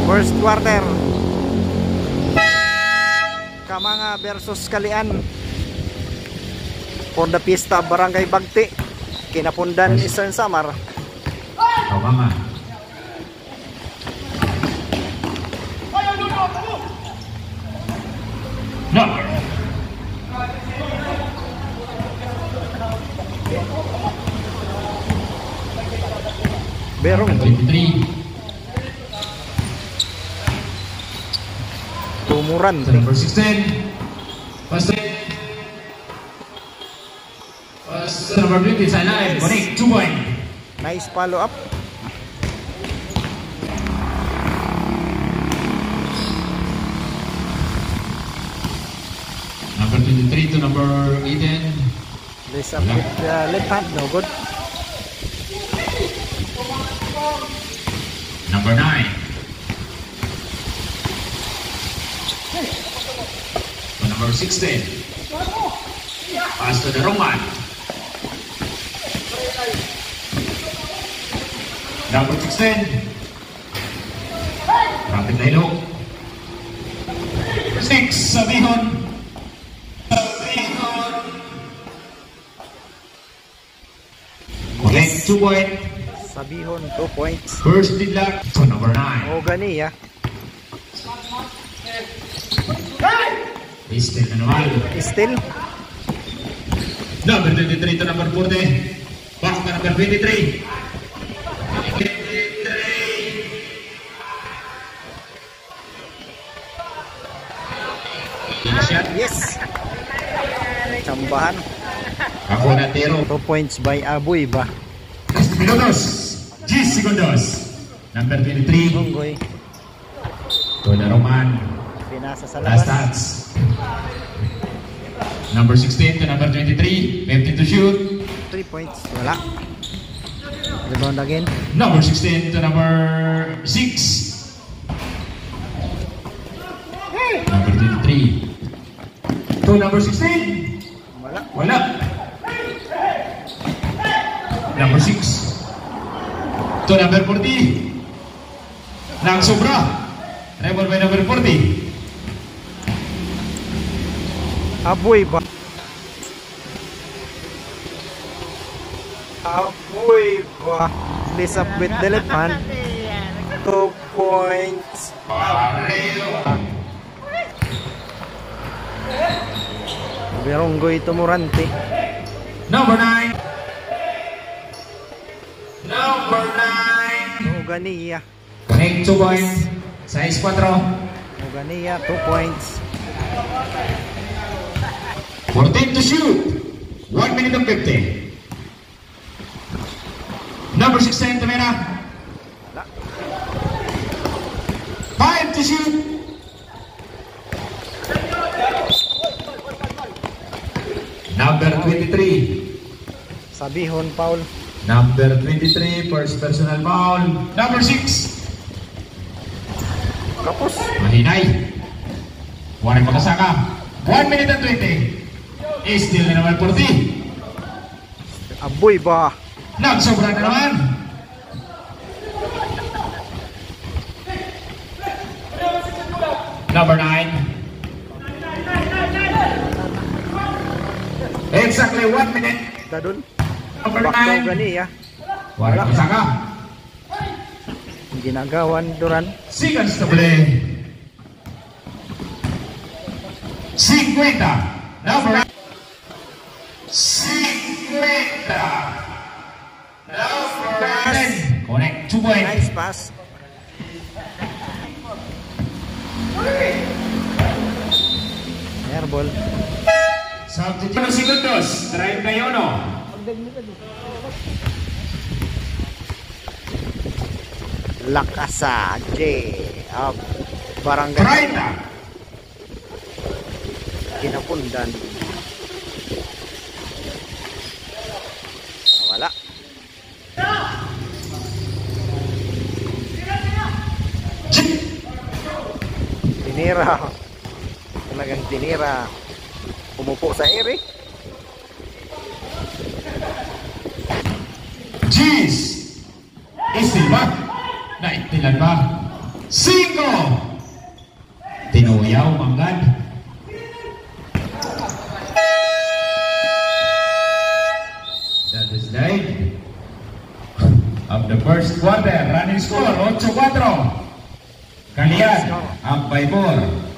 First quarter. Kamanga versus Kalian. For the Pista Barangay Bagti. Kinapundan Eastern Samar. Kamanga. No. Berong 23. Tumuran. Number 16. First number 20 sideline. Connect 2 point. Nice follow up. Number 23 to number 18. This up with the left hand, no good. Number 9. To number 16. Pass to the Roman. Number 16. Rapid na ilo. 6. Sabihon. Connect 2 point. Sabihon 2 points. First lead lock to number 9. O gani ya. Still na naman. Still. Number 23 to number 40. Back to number 23. 23. Shot. Yes. Chambahan. Ako na tiro. 2 points by Aboy ba? 10 minutos. 10 segundos. Number 23. Onggoy. To the Roman. Pinasa sa Last labas. stats. Number 16 to number 23. 50 to shoot. 3 points. Wala. Rebound again. Number 16 to number 6. Number 23. To number 16. Wala. Wala. Number 6. To number 40. Nang sobra. Rebel by number 40. Aboy ba? Aboy ba? This up with the left hand. 2 points. Beronggoy Tumurante. Number 9. Number 9. Oganiya. Connect 2 points. Size 4. Oganiya 2 points. 14 to shoot. 1 minute and 50. Number 16 to Mena. 5 to shoot. Number 23. Sabihon Paul. Number 23, first personal foul. Number 6. Kapos. Mahinay. Warang makasaka. 1 minute and 20. Still na naman 40. Aboy ba? Nagsobra na naman. Number 9. Exactly 1 minute. Dadun. Number Bakto 9. Oganiya. Warang makasaka. Ginagawan Duran. Seconds to play. 50. Number 50. Number 10. Connect 2 points. Nice pass. Airball. Substitute segundos. 31. Lakasa J. Barangay 30. Kinapundan. Wala. Tinira. Talagang tinira. Umupo sa ere. Jeez! Istil ba? Naintilan ba? 5. Tinuyaw manggad. That is the end of the first quarter. Running score 8-4. Kalian up by 4.